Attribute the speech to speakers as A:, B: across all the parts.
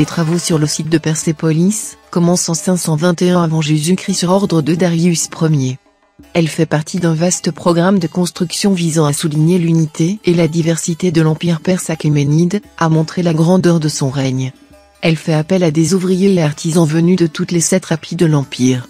A: Les travaux sur le site de Persépolis commencent en 521 avant Jésus-Christ sur ordre de Darius Ier. Elle fait partie d'un vaste programme de construction visant à souligner l'unité et la diversité de l'empire perse achéménide, à montrer la grandeur de son règne. Elle fait appel à des ouvriers et artisans venus de toutes les satrapies de l'empire.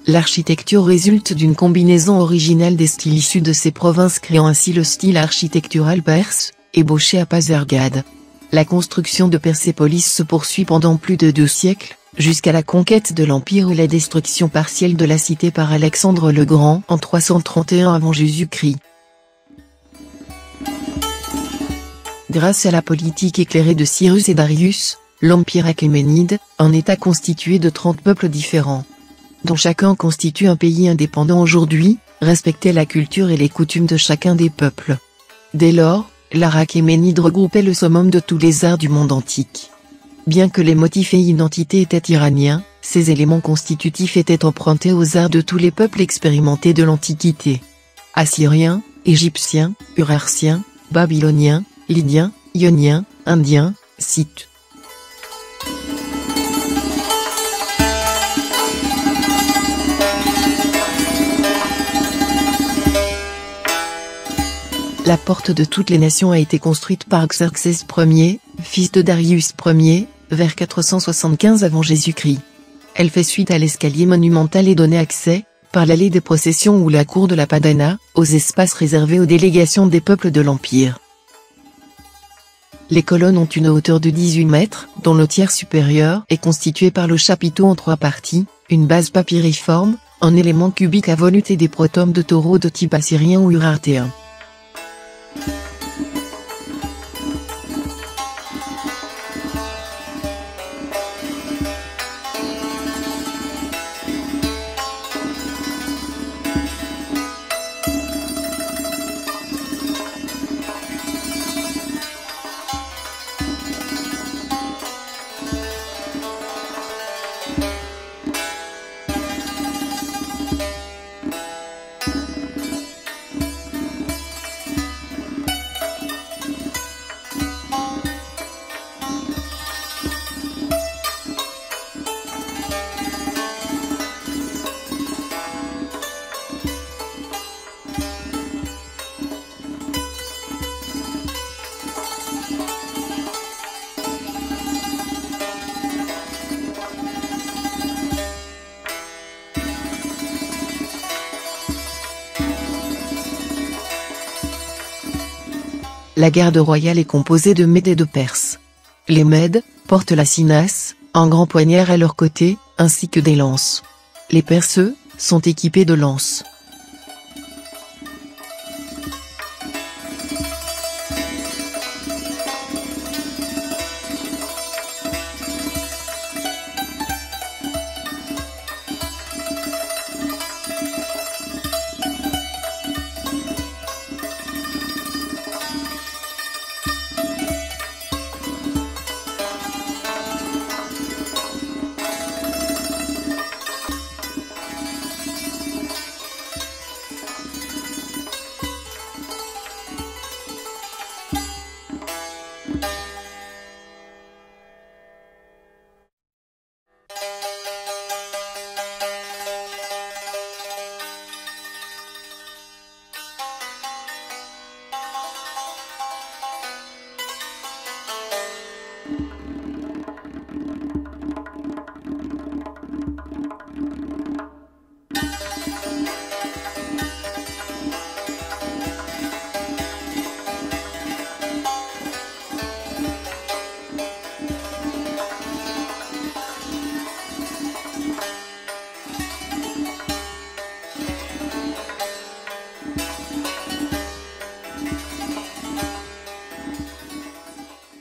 A: L'architecture résulte d'une combinaison originale des styles issus de ces provinces, créant ainsi le style architectural perse, ébauché à Pasargad. La construction de Persépolis se poursuit pendant plus de 2 siècles, jusqu'à la conquête de l'Empire et la destruction partielle de la cité par Alexandre le Grand en 331 avant Jésus-Christ. Grâce à la politique éclairée de Cyrus et Darius, l'Empire achéménide, un État constitué de 30 peuples différents, dont chacun constitue un pays indépendant aujourd'hui, respectait la culture et les coutumes de chacun des peuples. Dès lors, l'art achéménide regroupait le summum de tous les arts du monde antique. Bien que les motifs et identités étaient iraniens, ces éléments constitutifs étaient empruntés aux arts de tous les peuples expérimentés de l'Antiquité. Assyriens, Égyptiens, Urartiens, Babyloniens, Lydiens, Ioniens, Indiens, Scythes. La porte de toutes les nations a été construite par Xerxès Ier, fils de Darius Ier, vers 475 avant Jésus-Christ. Elle fait suite à l'escalier monumental et donnait accès, par l'allée des processions ou la cour de la Padana, aux espaces réservés aux délégations des peuples de l'Empire. Les colonnes ont une hauteur de 18 mètres, dont le tiers supérieur est constitué par le chapiteau en 3 parties, une base papyriforme, un élément cubique à volute et des protomes de taureaux de type assyrien ou urartéen. La garde royale est composée de Mèdes et de Perses. Les Mèdes portent la cinasse, un grand poignard à leur côté, ainsi que des lances. Les Perses, eux, sont équipés de lances.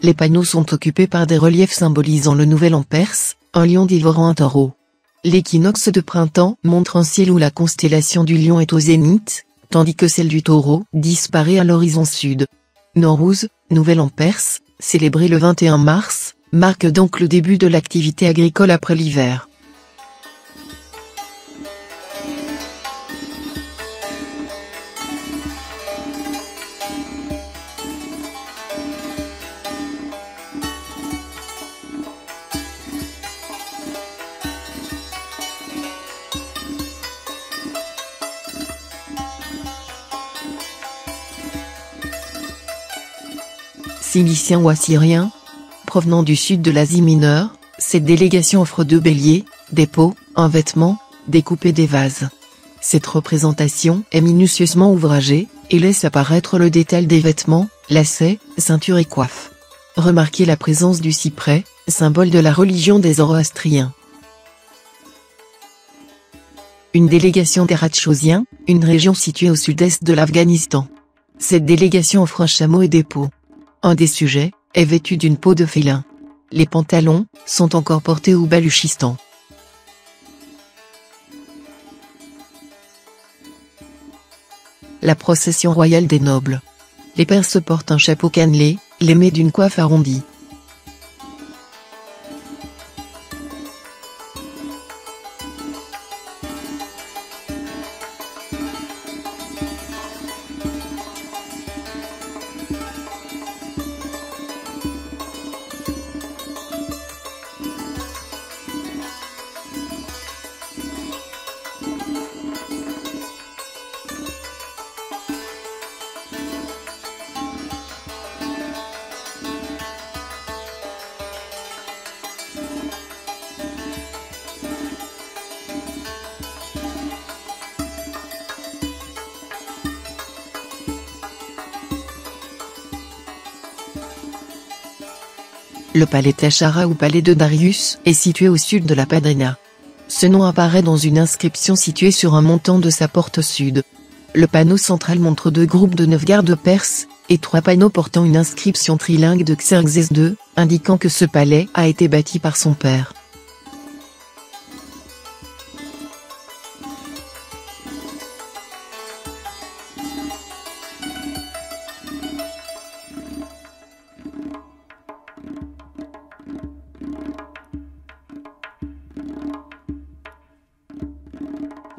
A: Les panneaux sont occupés par des reliefs symbolisant le nouvel an perse, un lion dévorant un taureau. L'équinoxe de printemps montre un ciel où la constellation du lion est au zénith, tandis que celle du taureau disparaît à l'horizon sud. Nowruz, nouvel an perse, célébré le 21 mars, marque donc le début de l'activité agricole après l'hiver. Ciliciens ou Assyriens. Provenant du sud de l'Asie mineure, cette délégation offre 2 béliers, des pots, un vêtement, découpé des vases. Cette représentation est minutieusement ouvragée, et laisse apparaître le détail des vêtements, lacets, ceintures et coiffes. Remarquez la présence du cyprès, symbole de la religion des Zoroastriens. Une délégation des Ratchosiens, une région située au sud-est de l'Afghanistan. Cette délégation offre un chameau et des peaux. Un des sujets est vêtu d'une peau de félin. Les pantalons sont encore portés au Baluchistan. La procession royale des nobles. Les Perses portent un chapeau cannelé, l'aimé d'une coiffe arrondie. Le palais Tachara ou palais de Darius est situé au sud de la Padana. Ce nom apparaît dans une inscription située sur un montant de sa porte sud. Le panneau central montre 2 groupes de 9 gardes perses, et 3 panneaux portant une inscription trilingue de Xerxès II, indiquant que ce palais a été bâti par son père.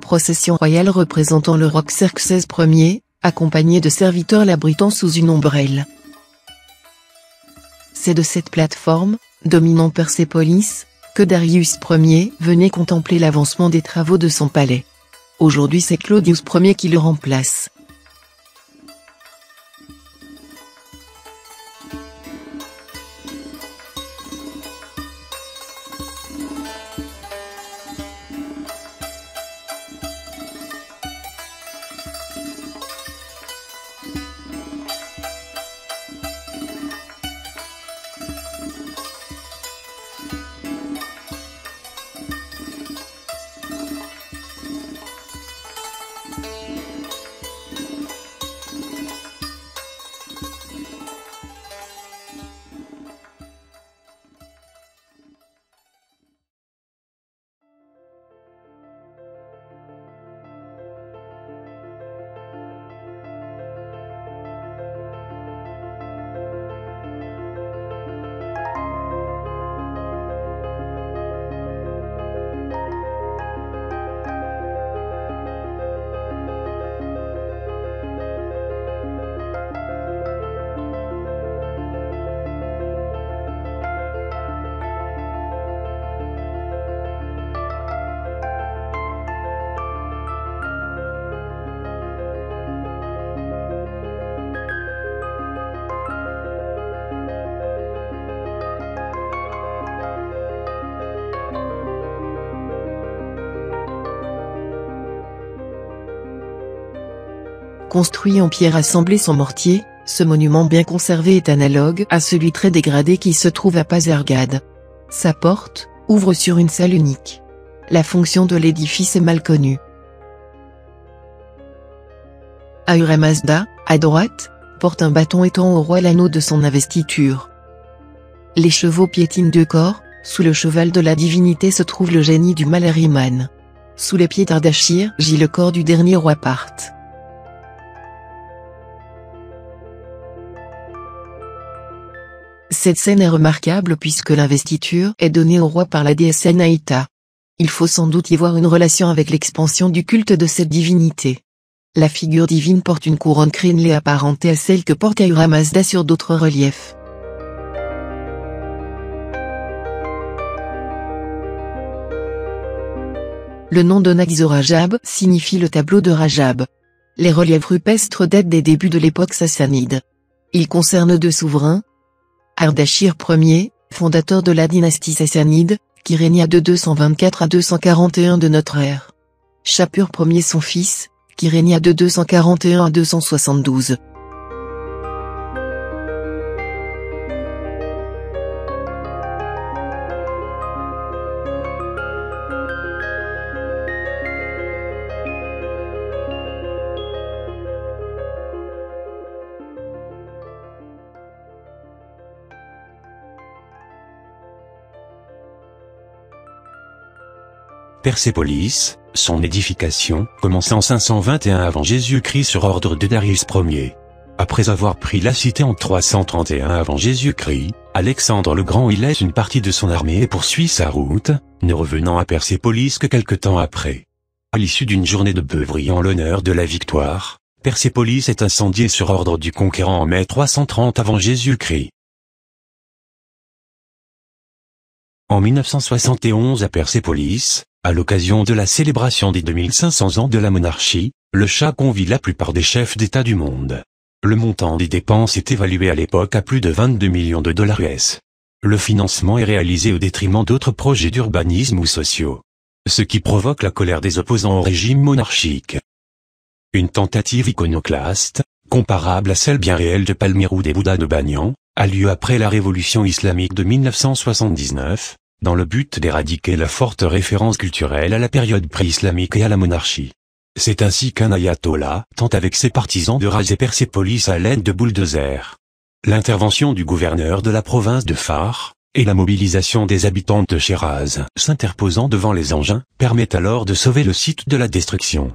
A: Procession royale représentant le roi Xerxès Ier, accompagné de serviteurs l'abritant sous une ombrelle. C'est de cette plateforme, dominant Persépolis, que Darius Ier venait contempler l'avancement des travaux de son palais. Aujourd'hui c'est Claudius Ier qui le remplace. Construit en pierre assemblée sans mortier, ce monument bien conservé est analogue à celui très dégradé qui se trouve à Pasargad. Sa porte ouvre sur une salle unique. La fonction de l'édifice est mal connue. Ahura Mazda, à droite, porte un bâton et tend au roi l'anneau de son investiture. Les chevaux piétinent 2 corps, sous le cheval de la divinité se trouve le génie du mal Ahriman. Sous les pieds d'Ardashir gît le corps du dernier roi Parthe. Cette scène est remarquable puisque l'investiture est donnée au roi par la déesse Anaïta. Il faut sans doute y voir une relation avec l'expansion du culte de cette divinité. La figure divine porte une couronne crénelée apparentée à celle que porte Ahura Mazda sur d'autres reliefs. Le nom de Naxorajab signifie le tableau de Rajab. Les reliefs rupestres datent des débuts de l'époque sassanide. Ils concernent 2 souverains, Ardashir Ier, fondateur de la dynastie sassanide, qui régna de 224 à 241 de notre ère. Shapur Ier son fils, qui régna de 241 à 272.
B: Persépolis, son édification, commença en 521 avant Jésus-Christ sur ordre de Darius Ier. Après avoir pris la cité en 331 avant Jésus-Christ, Alexandre le Grand y laisse une partie de son armée et poursuit sa route, ne revenant à Persépolis que quelque temps après. À l'issue d'une journée de beuverie en l'honneur de la victoire, Persépolis est incendiée sur ordre du conquérant en mai 330 avant Jésus-Christ. En 1971 à Persépolis, à l'occasion de la célébration des 2500 ans de la monarchie, le Shah convie la plupart des chefs d'État du monde. Le montant des dépenses est évalué à l'époque à plus de 22 millions de dollars US. Le financement est réalisé au détriment d'autres projets d'urbanisme ou sociaux. Ce qui provoque la colère des opposants au régime monarchique. Une tentative iconoclaste, comparable à celle bien réelle de Palmyre ou des Bouddhas de Banyan, a lieu après la révolution islamique de 1979, dans le but d'éradiquer la forte référence culturelle à la période pré-islamique et à la monarchie. C'est ainsi qu'un ayatollah tente avec ses partisans de raser Persépolis à l'aide de bulldozers. L'intervention du gouverneur de la province de Fars, et la mobilisation des habitants de Shiraz s'interposant devant les engins, permettent alors de sauver le site de la destruction.